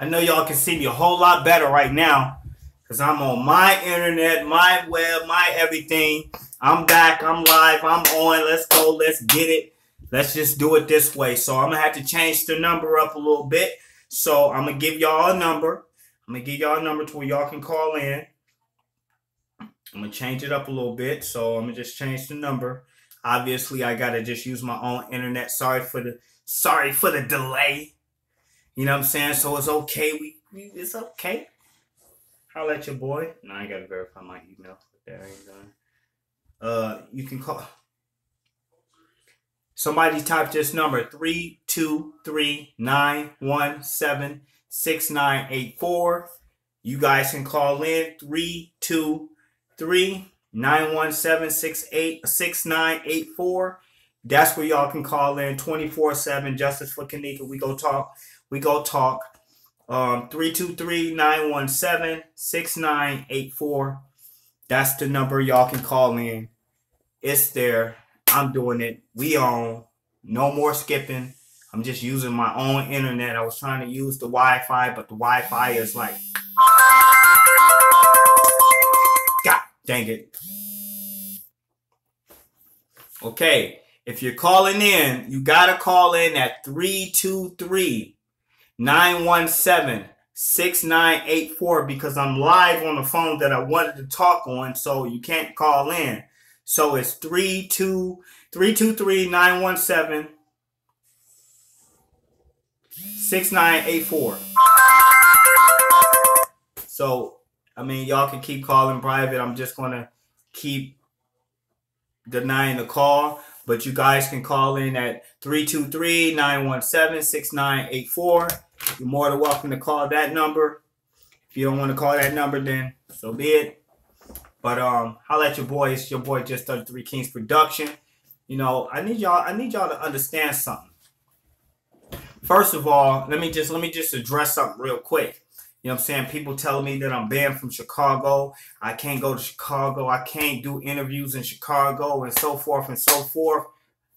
I know y'all can see me a whole lot better right now because I'm on my internet, my web, my everything. I'm back. I'm live. I'm on. Let's go. Let's get it. Let's just do it this way. So I'm going to have to change the number up a little bit. So I'm going to give y'all a number. I'm going to give y'all a number to where y'all can call in. I'm going to change it up a little bit. So I'm going to just change the number. Obviously, I got to just use my own internet. Sorry for the delay. You know what I'm saying? So it's okay. It's okay. Holla at your boy. No, I ain't got to verify my email. That ain't done. You can call. Somebody type this number 323-917-6984. You guys can call in 323-917-6984. That's where y'all can call in 24/7. Justice for Kenneka. We go talk. 323-917-6984. That's the number y'all can call in. It's there. I'm doing it. We on. No more skipping. I'm just using my own internet. I was trying to use the Wi-Fi, but the Wi-Fi is like, God dang it. Okay. If you're calling in, you got to call in at 323-917-6984 because I'm live on the phone that I wanted to talk on, so you can't call in. So it's 323-917-6984. So, I mean, y'all can keep calling private. I'm just going to keep denying the call. But you guys can call in at 323-917-6984. You're more than welcome to call that number. If you don't want to call that number, then so be it. But holla at your boy. It's your boy Just 33 Kings Production. You know, I need y'all to understand something. First of all, let me just address something real quick. You know what I'm saying? People telling me that I'm banned from Chicago. I can't go to Chicago. I can't do interviews in Chicago and so forth and so forth.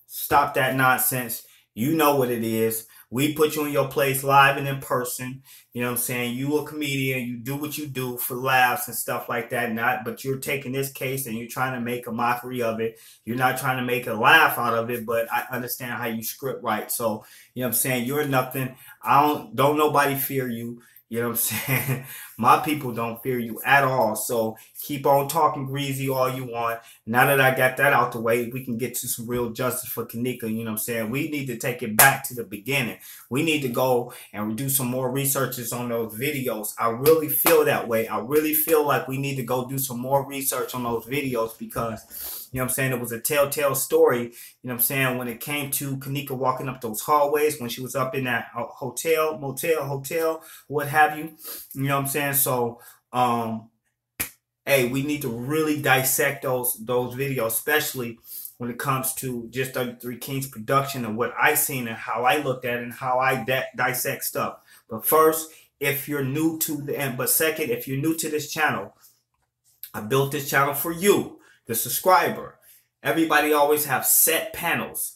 Stop that nonsense. You know what it is. We put you in your place live and in person. You know what I'm saying? You a comedian. You do what you do for laughs and stuff like that. But you're taking this case and you're trying to make a mockery of it. You're not trying to make a laugh out of it, but I understand how you script write. So, you know what I'm saying? You're nothing. Don't nobody fear you. You know what I'm saying? My people don't fear you at all. So keep on talking greasy all you want. Now that I got that out the way, we can get to some real justice for Kenneka. You know what I'm saying? We need to take it back to the beginning. We need to go and do some more researches on those videos. I really feel that way. I really feel like we need to go do some more research on those videos because, you know what I'm saying, it was a telltale story, you know what I'm saying, when it came to Kenneka walking up those hallways when she was up in that hotel, what have you. You know what I'm saying? So, hey, we need to really dissect those videos, especially when it comes to Just 33 Kings Production and what I seen and how I looked at it and how I dissect stuff. But first, if you're new to second, if you're new to this channel, I built this channel for you, the subscriber. Everybody always have set panels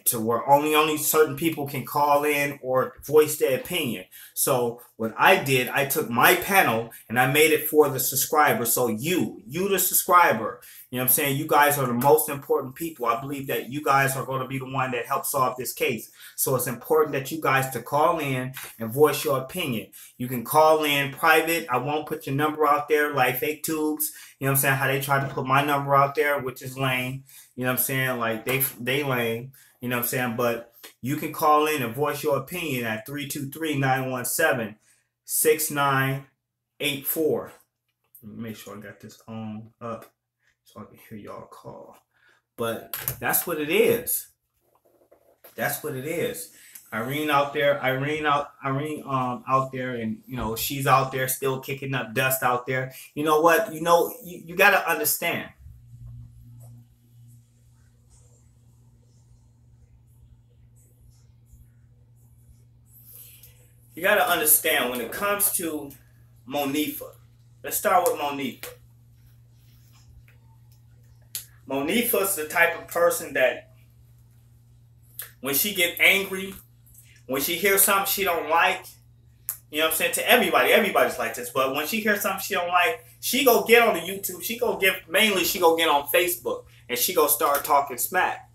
to where only certain people can call in or voice their opinion. So what I did, I took my panel and I made it for the subscriber. So you the subscriber, you know what I'm saying? You guys are the most important people. I believe that you guys are going to be the one that helps solve this case. So it's important that you guys to call in and voice your opinion. You can call in private. I won't put your number out there like fake tubes. You know what I'm saying? How they try to put my number out there, which is lame. You know what I'm saying? Like they lame. You know what I'm saying? But you can call in and voice your opinion at 323-917-6984. Let me make sure I got this on up so I can hear y'all call. But that's what it is. That's what it is. Irene out there, out there, and you know, she's out there still kicking up dust out there. You know what? You know, you gotta understand. You got to understand when it comes to Monifa. Let's start with Monifa. Monifa's the type of person that when she get angry, when she hears something she don't like, You know what I'm saying? To everybody. Everybody's like this. But when she hears something she don't like, she go get on the YouTube. She go get on Facebook. And she go start talking smack.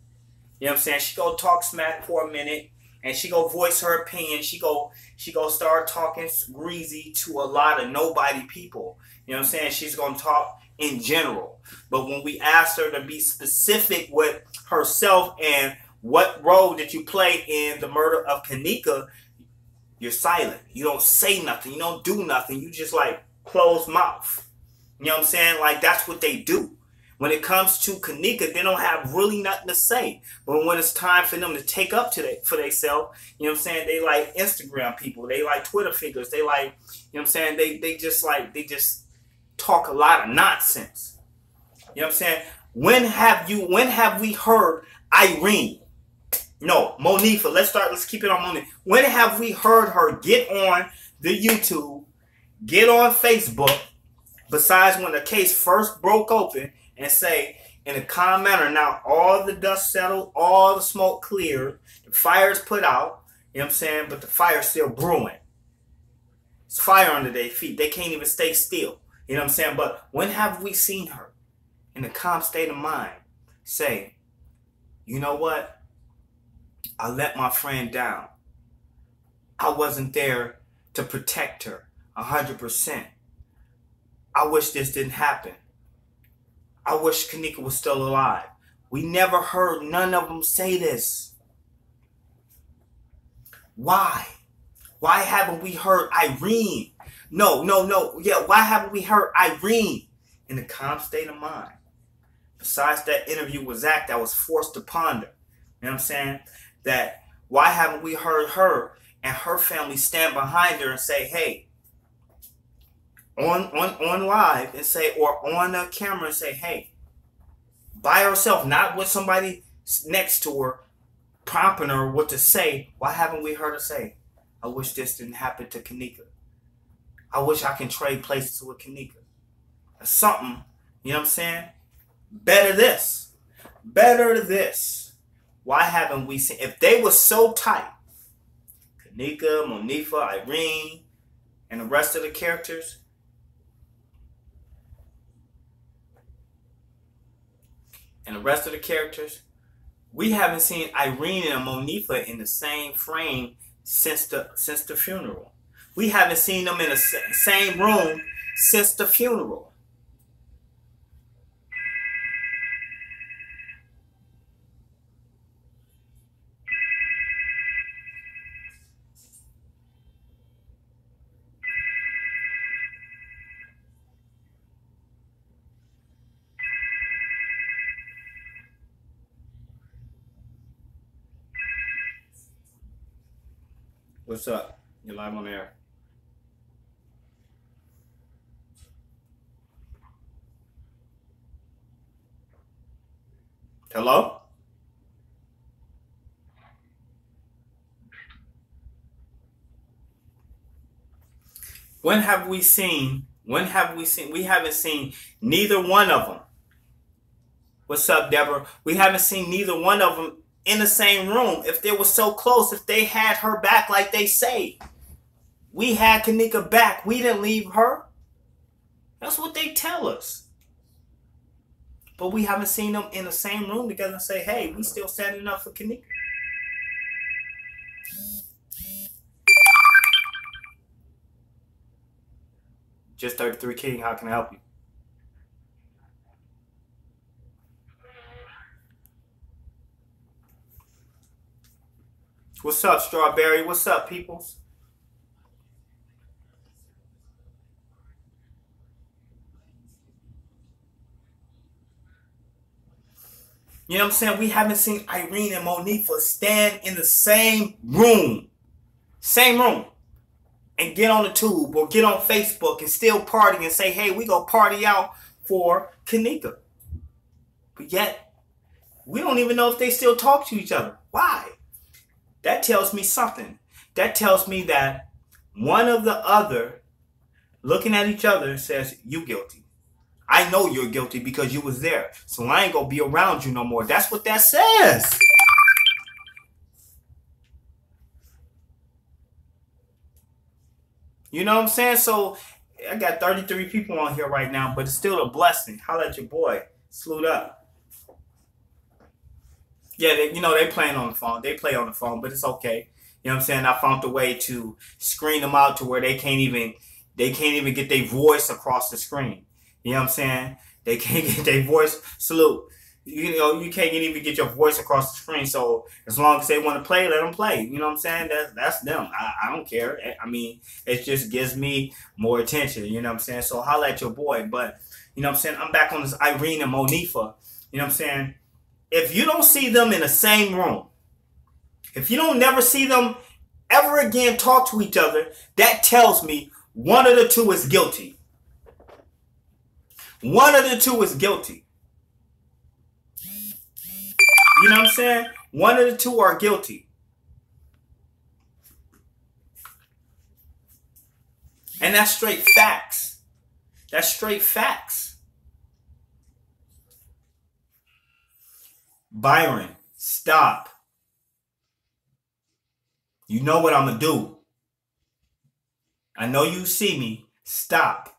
You know what I'm saying? She go talk smack for a minute. And she go voice her opinion. She go start talking greasy to a lot of nobody people. You know what I'm saying? She's going to talk in general. But when we ask her to be specific with herself and what role did you play in the murder of Kenneka, you're silent. You don't say nothing. You don't do nothing. You just like closed mouth. You know what I'm saying? Like that's what they do. When it comes to Kenneka, they don't have really nothing to say. But when it's time for them to take up for themselves, you know what I'm saying? They like Instagram people. They like Twitter figures. They like, you know what I'm saying? They just talk a lot of nonsense. You know what I'm saying? When have we heard Irene? No, Monifa. Let's keep it on Monifa. When have we heard her get on the YouTube, get on Facebook, besides when the case first broke open and say, in a calm manner, now all the dust settled, all the smoke cleared, the fire's put out, you know what I'm saying? But the fire's still brewing. It's fire under their feet. They can't even stay still. You know what I'm saying? But when have we seen her in a calm state of mind say, you know what? I let my friend down. I wasn't there to protect her 100%. I wish this didn't happen. I wish Kenneka was still alive. We never heard none of them say this. Why? Why haven't we heard Irene? No. Yeah, why haven't we heard Irene in a calm state of mind? Besides that interview with Zach that was forced upon her. You know what I'm saying? That why haven't we heard her and her family stand behind her and say, hey, on live and say, or on the camera and say, hey, by herself, not with somebody next to her, prompting her what to say. Why haven't we heard her say, I wish this didn't happen to Kenneka. I wish I can trade places with Kenneka. Or something, you know what I'm saying? Better this. Why haven't we seen, if they were so tight, Kenneka, Monifa, Irene, and the rest of the characters, we haven't seen Irene and Monifa in the same frame since the funeral. We haven't seen them in the same room since the funeral. What's up? You're live on air. Hello? We haven't seen neither one of them. What's up, Deborah? We haven't seen neither one of them in the same room. If they were so close, if they had her back like they say, we had Kenneka back, we didn't leave her. That's what they tell us. But we haven't seen them in the same room together and say, hey, we still standing up for Kenneka. Just 33 King, how can I help you? What's up, Strawberry? What's up, peoples? You know what I'm saying? We haven't seen Irene and Monifa stand in the same room. And get on the tube or get on Facebook and still party and say, hey, we go party out for Kenneka. But yet, we don't even know if they still talk to each other. Why? That tells me something. That tells me that one of the other looking at each other says, you guilty. I know you're guilty because you was there. So I ain't going to be around you no more. That's what that says. You know what I'm saying? So I got 33 people on here right now, but it's still a blessing. Holla at your boy. Salute up. Yeah, they playing on the phone. They play on the phone, but it's okay. You know what I'm saying? I found a way to screen them out to where they can't even get their voice across the screen. You know what I'm saying? They can't get their voice. Salute. You can't even get your voice across the screen. So as long as they want to play, let them play. You know what I'm saying? That's them. I don't care. I mean, it just gives me more attention. You know what I'm saying? So holla at your boy. But you know what I'm saying? I'm back on this Irene and Monifa. You know what I'm saying? If you don't see them in the same room, if you don't never see them ever again talk to each other, that tells me one of the two is guilty. One of the two is guilty. You know what I'm saying? One of the two are guilty. And that's straight facts. That's straight facts. Byron, stop. You know what I'm going to do. I know you see me. Stop.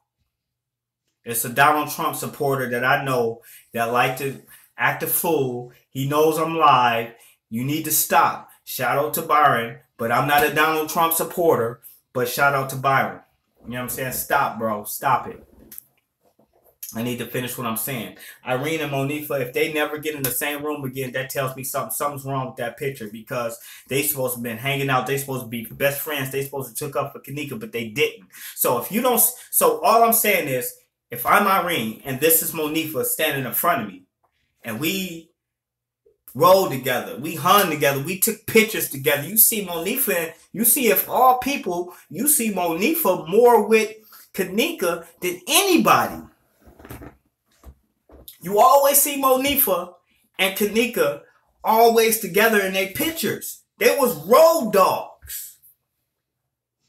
It's a Donald Trump supporter that I know that like to act a fool. He knows I'm live. You need to stop. Shout out to Byron. But I'm not a Donald Trump supporter. But shout out to Byron. You know what I'm saying? Stop, bro. Stop it. I need to finish what I'm saying. Irene and Monifa, if they never get in the same room again, that tells me something's wrong with that picture, because they supposed to have been hanging out. They supposed to be best friends. They supposed to took up for kenneka, but they didn't. So if you don't, so all I'm saying is, if I'm Irene and this is Monifa standing in front of me, and we rolled together, we hung together, we took pictures together, you see Monifa, you see, if all people, you see Monifa more with kenneka than anybody. You always see Monifa and kenneka always together in their pictures. They was road dogs.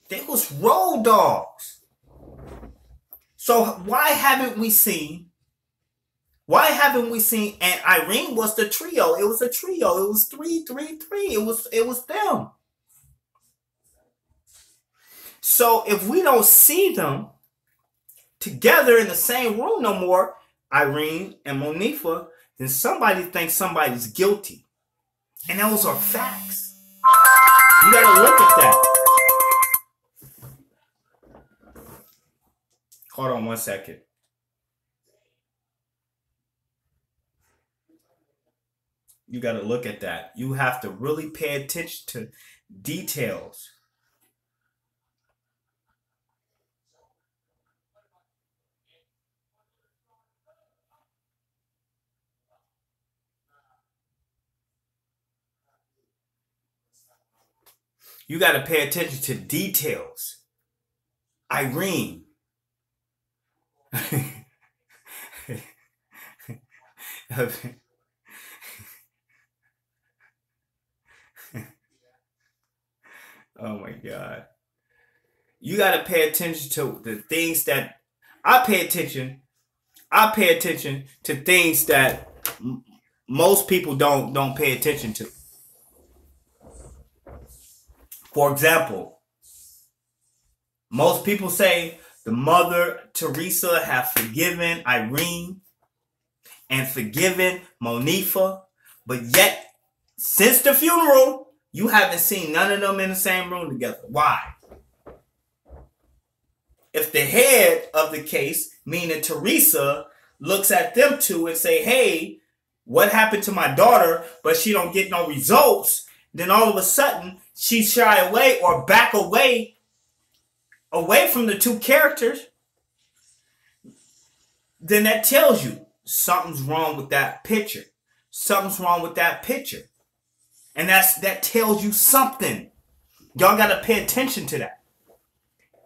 They was road dogs. So why haven't we seen, and Irene was the trio. It was a trio. It was 3-3-3. It was them. So if we don't see them together in the same room no more, Irene and Monifa, then somebody thinks somebody's guilty. And those are facts. You gotta look at that. Hold on one second. You gotta look at that. You have to really pay attention to details. You got to pay attention to details. Irene. Oh my God. You got to pay attention to the things that I pay attention to things that most people don't pay attention to. For example, most people say the Mother Teresa have forgiven Irene and forgiven Monifa, but yet since the funeral, you haven't seen none of them in the same room together. Why? If the head of the case, meaning Teresa, looks at them two and say, hey, what happened to my daughter, but she don't get no results, then all of a sudden she shy away or back away from the two characters, then that tells you something's wrong with that picture. Something's wrong with that picture. And that tells you something. Y'all got to pay attention to that.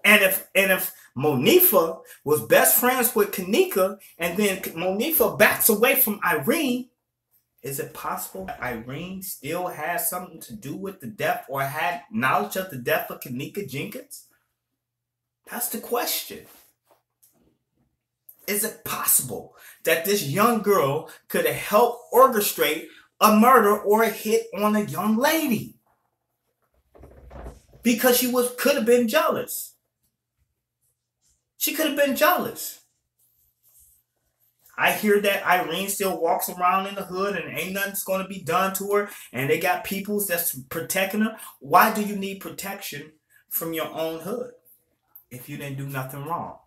And if Monifa was best friends with kenneka and then Monifa backs away from Irene, is it possible that Irene still has something to do with the death or had knowledge of the death of kenneka Jenkins? That's the question. Is it possible that this young girl could have helped orchestrate a murder or a hit on a young lady? Because she could have been jealous. She could have been jealous. I hear that Irene still walks around in the hood and ain't nothing's going to be done to her. And they got peoples that's protecting her. Why do you need protection from your own hood if you didn't do nothing wrong?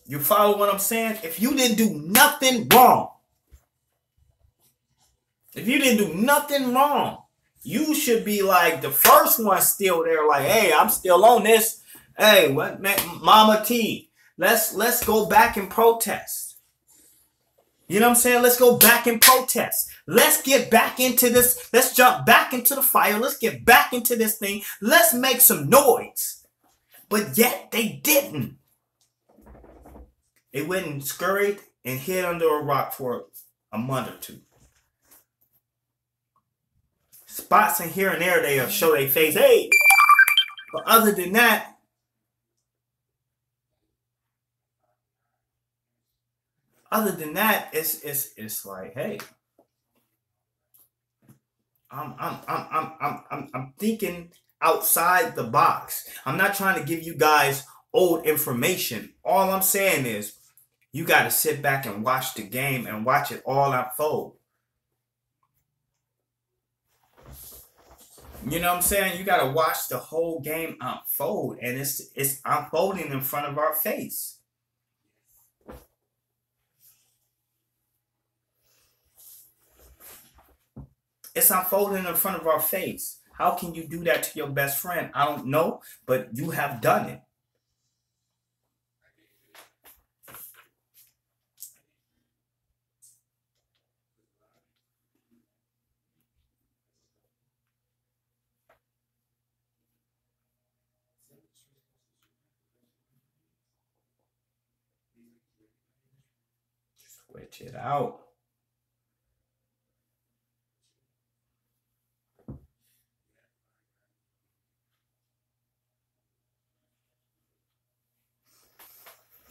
You follow what I'm saying? If you didn't do nothing wrong, you should be like the first one still there, like, hey, I'm still on this. Hey, what, man, Mama T, let's go back and protest. You know what I'm saying? Let's go back and protest. Let's get back into this. Let's jump back into the fire. Let's get back into this thing. Let's make some noise. But yet they didn't. They went and scurried and hid under a rock for a month or two. Spots in here and there, they'll show their face, hey. But other than that, it's like, hey, I'm thinking outside the box. I'm not trying to give you guys old information. All I'm saying is you got to sit back and watch the game and watch it all unfold. You know what I'm saying? You got to watch the whole game unfold, and it's unfolding in front of our face. It's unfolding in front of our face. How can you do that to your best friend? I don't know, but you have done it. Switch it out.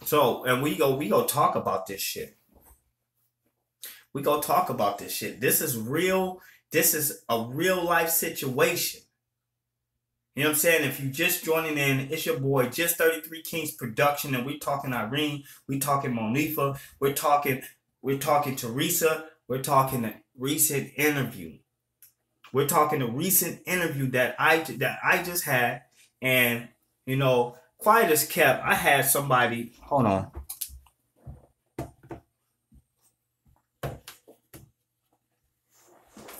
So, and we go talk about this shit. We go talk about this shit. This is real. This is a real life situation. You know what I'm saying? If you just joining in, it's your boy, Just 33 Kings Production, and we're talking Irene, we're talking Monifa, we're talking Teresa, we're talking a recent interview. We're talking a recent interview that I just had, and you know, quiet as kept. I had somebody. Hold on.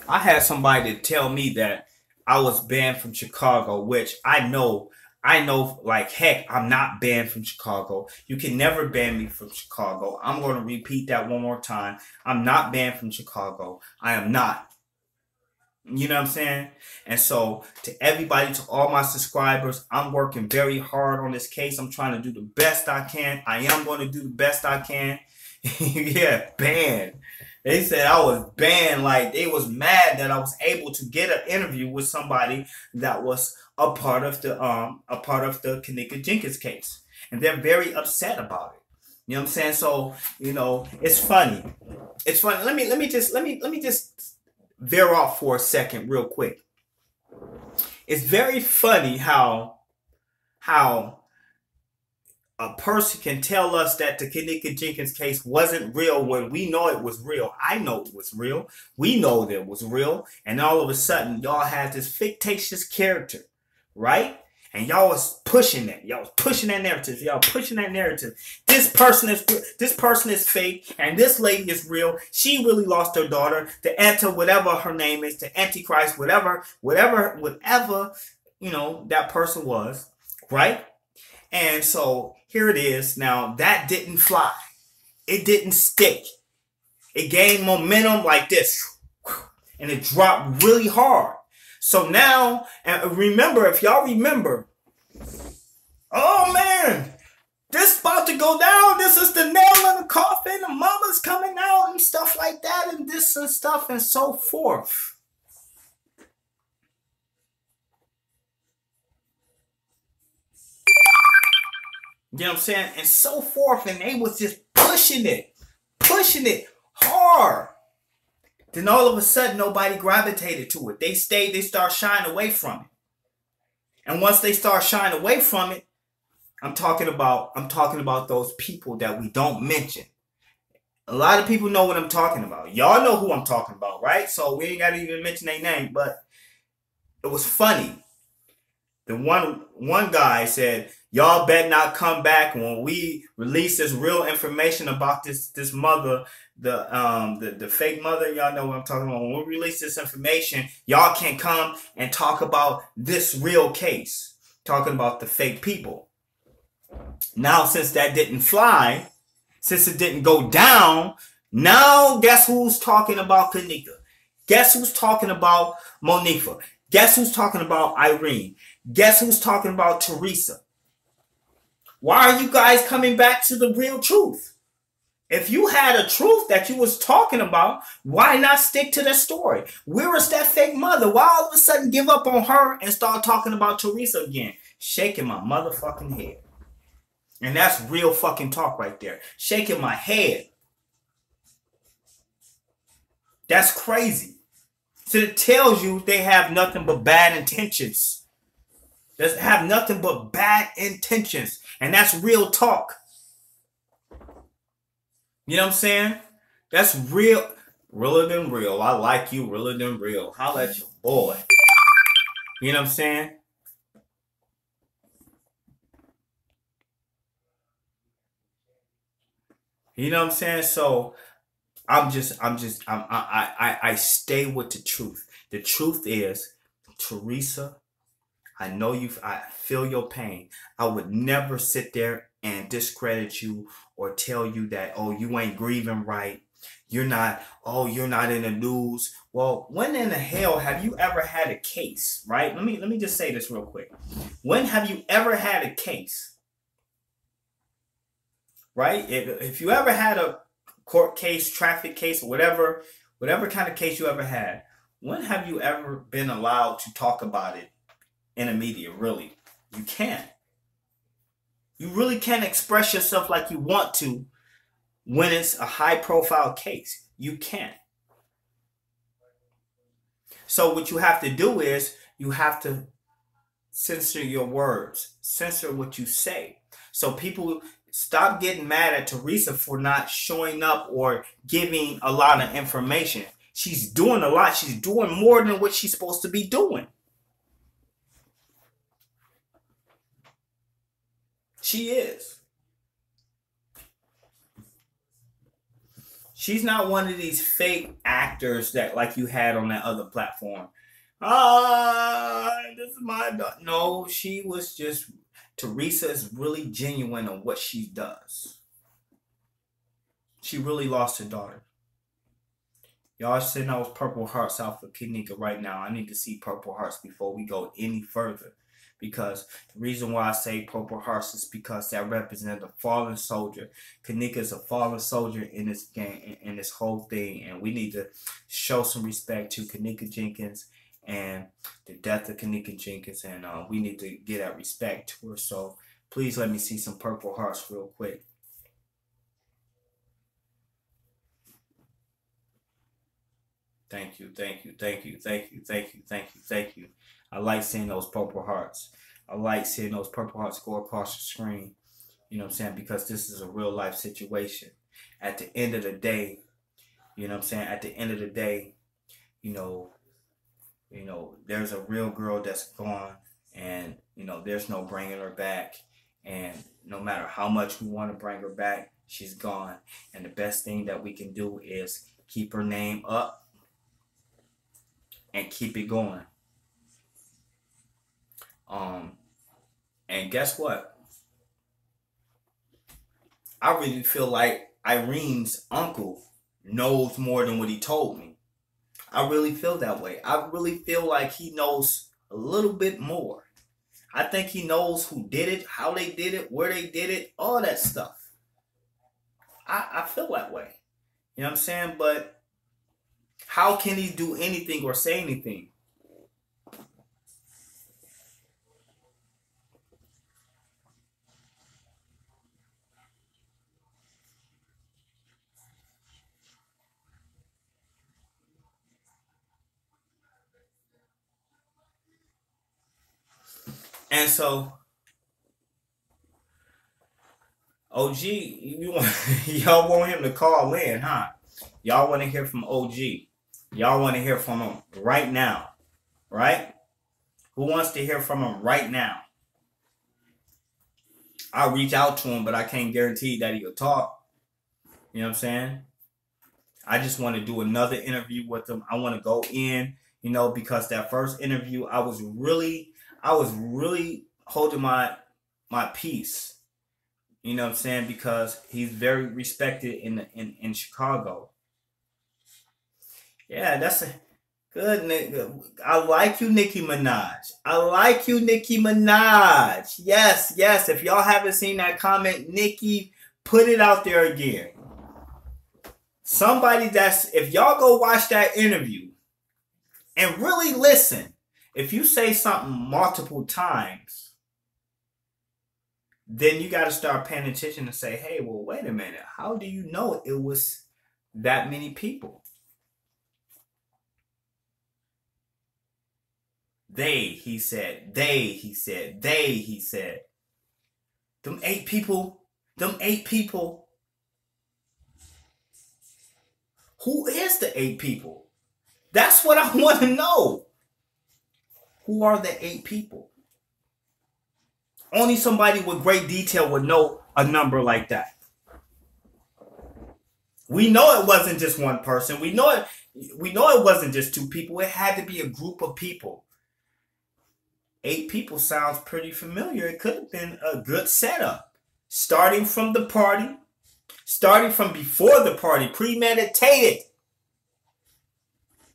I had somebody tell me that I was banned from Chicago, which I know like heck, I'm not banned from Chicago. You can never ban me from Chicago. I'm going to repeat that one more time. I'm not banned from Chicago. I am not. You know what I'm saying? And so to everybody, to all my subscribers, I'm working very hard on this case. I'm trying to do the best I can. I am going to do the best I can. Yeah, banned. They said I was banned. Like, they was mad that I was able to get an interview with somebody that was a part of the kenneka Jenkins case, and they're very upset about it. You know what I'm saying? So, you know, it's funny. It's funny. Let me just veer off for a second, real quick. It's very funny how a person can tell us that the kenneka Jenkins case wasn't real when we know it was real. I know it was real. We know that it was real. And all of a sudden, y'all had this fictitious character, right? And y'all was pushing that. Y'all was pushing that narrative. Y'all pushing that narrative. This person is fake, and this lady is real. She really lost her daughter. The whatever her name is, the Antichrist, whatever, you know, that person was, right? And so here it is. Now, that didn't fly. It didn't stick. It gained momentum like this. And it dropped really hard. So now, and remember, if y'all remember, oh man, this about to go down. This is the nail in the coffin. The mama's coming out and stuff like that, and this and stuff and so forth. You know what I'm saying? And so forth. And they was just pushing it hard. Then all of a sudden, nobody gravitated to it. They start shying away from it. And once they start shying away from it, I'm talking about those people that we don't mention. A lot of people know what I'm talking about. Y'all know who I'm talking about, right? So we ain't got to even mention their name, but it was funny. The one guy said, "Y'all better not come back when we release this real information about this mother, the fake mother. Y'all know what I'm talking about. When we release this information, y'all can't come and talk about this real case, talking about the fake people." Now, since that didn't fly, since it didn't go down, now guess who's talking about Kenneka? Guess who's talking about Monifa? Guess who's talking about Irene? Guess who's talking about Teresa? Why are you guys coming back to the real truth? If you had a truth that you was talking about, why not stick to the story? Where is that fake mother? Why all of a sudden give up on her and start talking about Teresa again? Shaking my motherfucking head. And that's real fucking talk right there. Shaking my head. That's crazy. So it tells you they have nothing but bad intentions. They have nothing but bad intentions. And that's real talk. You know what I'm saying? That's real. Realer than real. I like you, realer than real. Holla at your boy. You know what I'm saying? You know what I'm saying? So I stay with the truth. The truth is, Teresa, I know I feel your pain. I would never sit there and discredit you or tell you that, oh, you ain't grieving right. You're not in the news. Well, when in the hell have you ever had a case, right? Let me just say this real quick. When have you ever had a case? Right? If you ever had a court case, traffic case, whatever kind of case you ever had, when have you ever been allowed to talk about it in the media? Really? You can't. You really can't express yourself like you want to when it's a high profile case. You can't. So what you have to do is you have to censor your words, censor what you say. So people stop getting mad at Teresa for not showing up or giving a lot of information. She's doing a lot. She's doing more than what she's supposed to be doing. She is. She's not one of these fake actors that like you had on that other platform. This is my daughter. No, she was just, Teresa is really genuine on what she does. She really lost her daughter. Y'all send those purple hearts out for Kenneka right now. I need to see purple hearts before we go any further. Because the reason why I say purple hearts is because that represents a fallen soldier. Kenneka is a fallen soldier in this game, in this whole thing. And we need to show some respect to Kenneka Jenkins and the death of Kenneka Jenkins. And we need to get that respect to her. So please let me see some purple hearts real quick. Thank you, thank you, thank you, thank you, thank you, thank you, thank you. I like seeing those purple hearts. I like seeing those purple hearts go across the screen. You know what I'm saying? Because this is a real life situation. At the end of the day, you know what I'm saying? At the end of the day, you know, there's a real girl that's gone, and there's no bringing her back. And no matter how much we want to bring her back, she's gone. And the best thing that we can do is keep her name up and keep it going. And guess what? I really feel like Irene's uncle knows more than what he told me. I really feel that way. I really feel like he knows a little bit more. I think he knows who did it, how they did it, where they did it, all that stuff. I feel that way. You know what I'm saying? But how can he do anything or say anything? And so, OG, y'all want him to call in, huh? Y'all want to hear from OG. Y'all want to hear from him right now, right? Who wants to hear from him right now? I'll reach out to him, but I can't guarantee that he'll talk. You know what I'm saying? I just want to do another interview with him. I want to go in, because that first interview, I was really holding my peace. You know what I'm saying? Because he's very respected in Chicago. Yeah, that's a good nigga. I like you, Nicki Minaj. I like you, Nicki Minaj. Yes. If y'all haven't seen that comment, Nicki, put it out there again. If y'all go watch that interview and really listen, if you say something multiple times, then you got to start paying attention and say, hey, well, wait a minute. How do you know it was that many people? He said. He said. Them eight people. Who is the 8 people? That's what I want to know. Who are the 8 people? Only somebody with great detail would know a number like that. We know it wasn't just one person. We know it wasn't just 2 people. It had to be a group of people. 8 people sounds pretty familiar. It could have been a good setup. Starting from the party. Starting from before the party. Premeditated.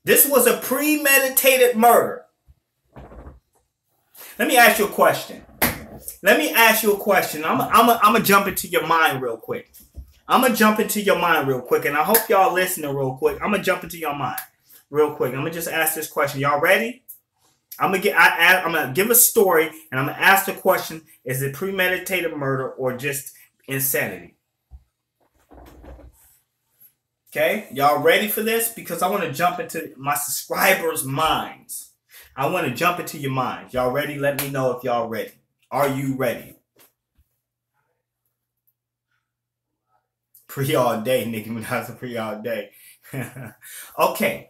This was a premeditated murder. Let me ask you a question. I'm gonna jump into your mind real quick. And I hope y'all listening real quick. I'm gonna jump into your mind real quick. I'm gonna just ask this question. Y'all ready? I'm gonna give a story and I'm gonna ask the question: is it premeditated murder or just insanity? Okay, y'all ready for this? Because I want to jump into my subscribers' minds. I want to jump into your minds. Y'all ready? Let me know if y'all ready. Are you ready? Pre all day, Nicki Minaj, pre all day. Okay.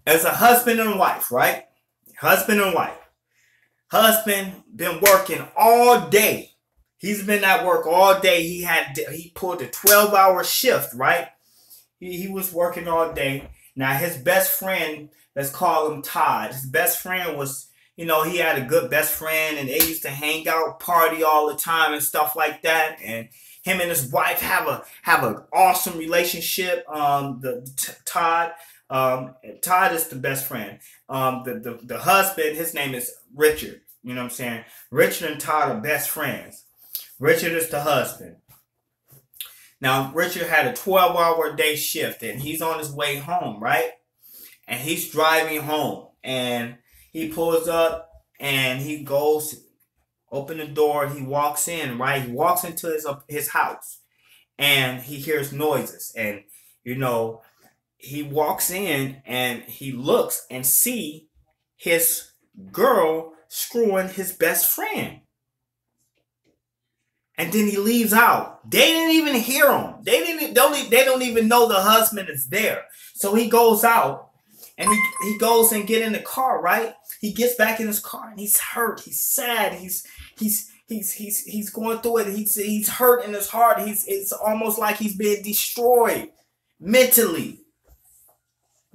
As a husband and wife, right? Husband and wife. Husband been working all day. He's been at work all day. He pulled a 12-hour shift, right? He was working all day. Now his best friend, let's call him Todd. His best friend was, he had a good best friend and they used to hang out, party all the time and stuff like that. And him and his wife have an awesome relationship. Todd is the best friend. The husband, his name is Richard. You know what I'm saying? Richard and Todd are best friends. Richard is the husband. Now, Richard had a 12-hour day shift and he's on his way home, right? And he's driving home and he pulls up and he goes, open the door, he walks in, right? He walks into his house and he hears noises and, he walks in and he looks and see his girl screwing his best friend. And then he leaves out. They didn't even hear him. They don't even know the husband is there. So he goes out and he goes and get in the car, right? He gets back in his car and he's hurt. He's sad. He's going through it. He's hurt in his heart. It's almost like he's being destroyed mentally.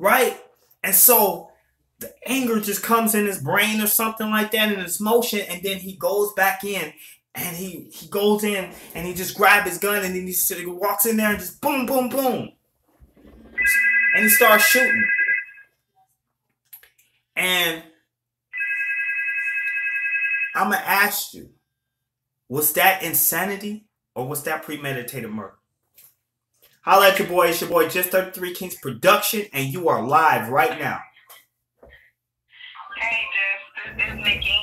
Right? And so the anger just comes in his brain or something like that in his motion, and then he goes back in and he goes in and he just grabs his gun and then he walks in there and just boom, boom, boom. And he starts shooting. And I'm going to ask you, was that insanity or was that premeditated murder? Holla at your boy. It's your boy, Just 33 Kings Production, and you are live right now. Hey, Jess. This is Nikki.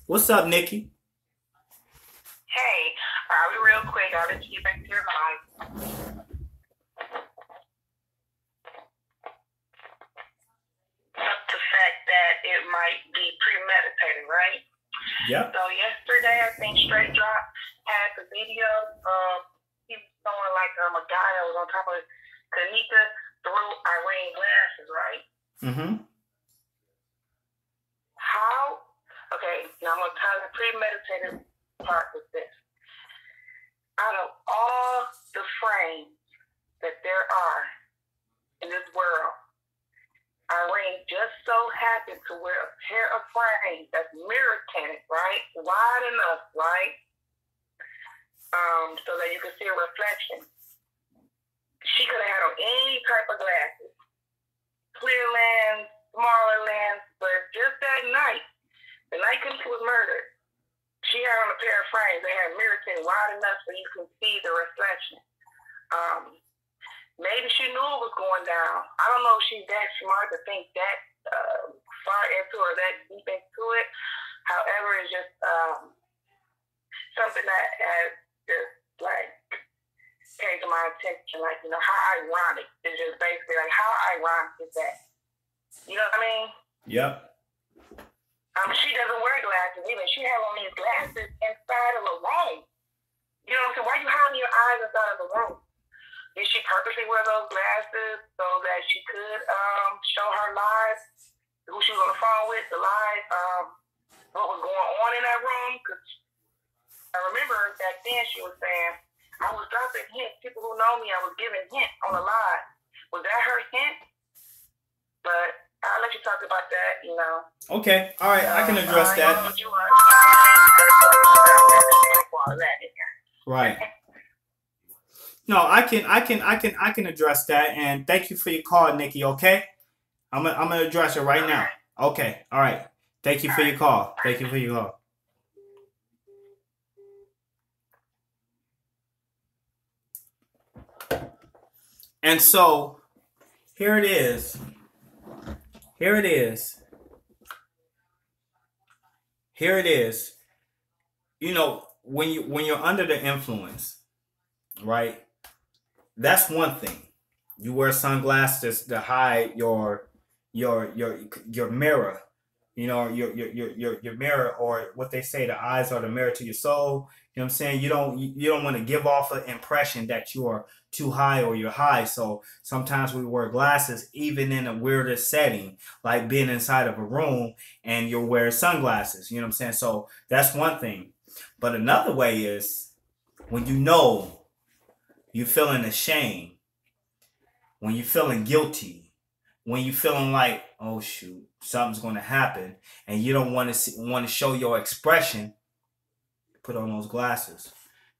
What's up, Nikki? Hey. I'll be real quick. I'll let you get back to your life. The fact that it might be premeditated, right? Yep. So yesterday, I think Straight Drop had the video of he was showing like a guy that was on top of Kenneka through Irene glasses, right? Mm-hmm. How? Okay, now I'm gonna tell the premeditated part with this. Out of all the frames that there are in this world, Irene just so happened to wear a pair of frames that's mirror tinted, right? Wide enough, right? So that you can see a reflection. She could have had on any type of glasses. Clear lens, smaller lens, but just that night, the night Kenneka was murdered, she had on a pair of frames that had mirror tint wide enough so you can see the reflection. Maybe she knew it was going down. I don't know if she's that smart to think that far into or that deep into it. However, it's just something that has just like came to my attention. Like, you know, how ironic. It's just basically like, how ironic is that? You know what I mean? Yep. She doesn't wear glasses even. She has on these glasses inside of a room. You know what I'm saying? Why are you hiding your eyes inside of a room? Did she purposely wear those glasses so that she could show her live, who she was on the phone with, the live, what was going on in that room? Because I remember back then she was saying, I was dropping hints. People who know me, I was giving hints on the live. Was that her hint? But I'll let you talk about that, you know. Okay. All right. I can address that. Right. No, I can address that, and thank you for your call, Nikki. Okay, I'm gonna address it right now. Okay, all right. Thank you for your call. Thank you for your call. And so, here it is. Here it is. Here it is. You know, when you're under the influence, right? That's one thing. You wear sunglasses to hide your mirror. You know, your mirror, or what they say, the eyes are the mirror to your soul. You know what I'm saying? You don't want to give off an impression that you are too high or you're high. So sometimes we wear glasses even in a weirder setting, like being inside of a room and you're wearing sunglasses. You know what I'm saying? So that's one thing. But another way is when you know you're feeling ashamed, when you're feeling guilty, when you're feeling like, oh shoot, something's going to happen, and you don't want to show your expression, put on those glasses.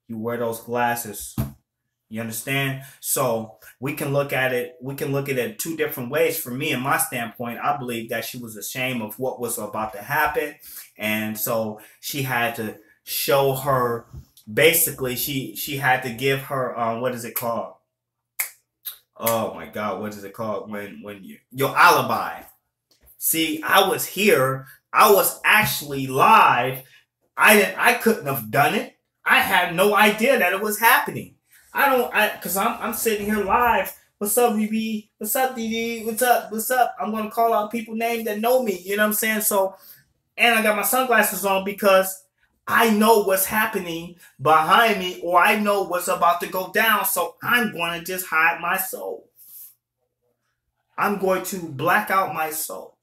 You wear those glasses. You understand? So we can look at it. We can look at it two different ways. For me, in my standpoint, I believe that she was ashamed of what was about to happen, and so she had to show her. Basically, she had to give her what is it called? Oh my God, what is it called? When your alibi. See, I was here. I was actually live. I couldn't have done it. I had no idea that it was happening. Cause I'm sitting here live. What's up, BB? What's up, DD? What's up? What's up? I'm gonna call out people names that know me. You know what I'm saying? So, and I got my sunglasses on because I know what's happening behind me, or I know what's about to go down. So I'm going to just hide my soul. I'm going to black out my soul.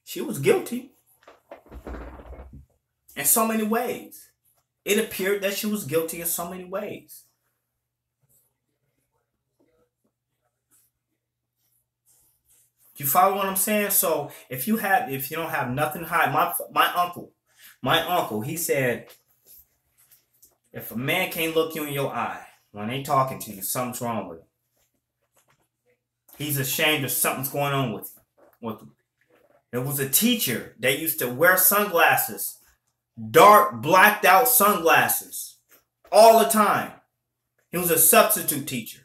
She was guilty in so many ways. It appeared that she was guilty in so many ways. You follow what I'm saying? So if you don't have nothing to hide, my uncle, he said, if a man can't look you in your eye when they talking to you, something's wrong with him. He's ashamed of something's going on with him. There was a teacher that used to wear sunglasses, dark, blacked out sunglasses, all the time. He was a substitute teacher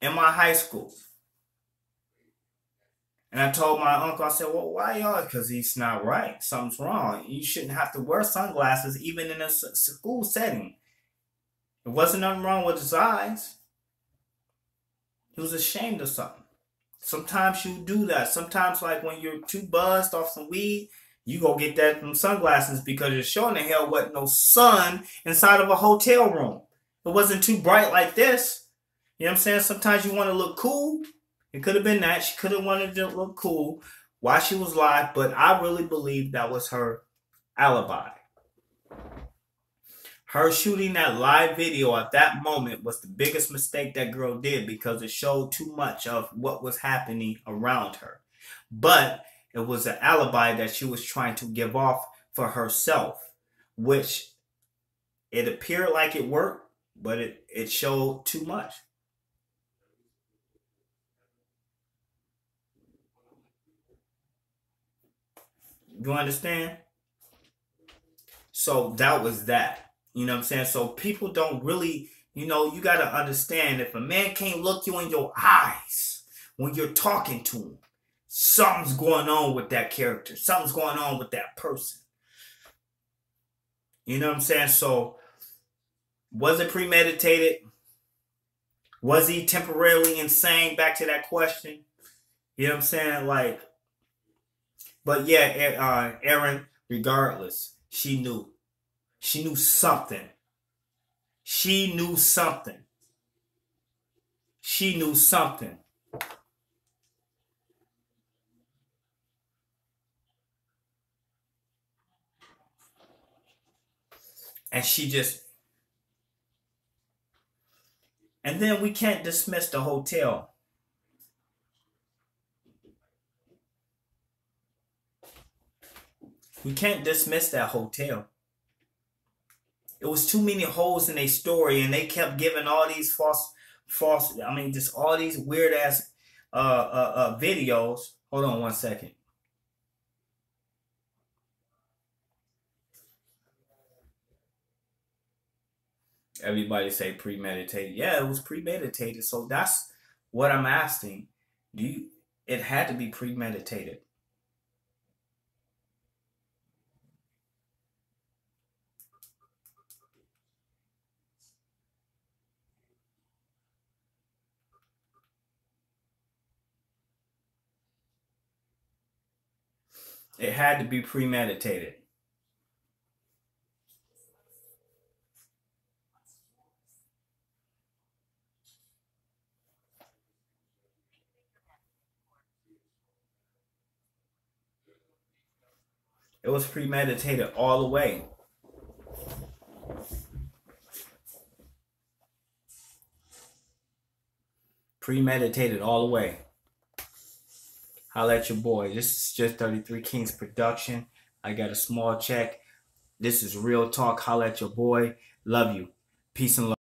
in my high school. And I told my uncle, I said, well, why y'all? Because he's not right. Something's wrong. You shouldn't have to wear sunglasses even in a school setting. There wasn't nothing wrong with his eyes. He was ashamed of something. Sometimes you do that. Sometimes, like when you're too buzzed off some weed, you go get that from sunglasses because you're showing the hell wasn't no sun inside of a hotel room. It wasn't too bright like this. You know what I'm saying? Sometimes you want to look cool. It could have been that. She could have wanted to look cool while she was live, but I really believe that was her alibi. Her shooting that live video at that moment was the biggest mistake that girl did because it showed too much of what was happening around her. But it was an alibi that she was trying to give off for herself, which it appeared like it worked, but it showed too much. You understand? So that was that. You know what I'm saying? So people don't really, you got to understand if a man can't look you in your eyes when you're talking to him, something's going on with that character. Something's going on with that person. You know what I'm saying? So was it premeditated? Was he temporarily insane? Back to that question. You know what I'm saying? Like, but yeah, Aaron, regardless, she knew. She knew something. She knew something. She knew something. And she just... And then we can't dismiss the hotel. We can't dismiss that hotel. It was too many holes in their story, and they kept giving all these false, just all these weird ass videos. Hold on one second. Everybody say premeditated. Yeah, it was premeditated. So that's what I'm asking. It had to be premeditated. It had to be premeditated. It was premeditated all the way. Premeditated all the way. Holla at your boy. This is just 33 Kings production. I got a small check. This is real talk. Holla at your boy. Love you. Peace and love.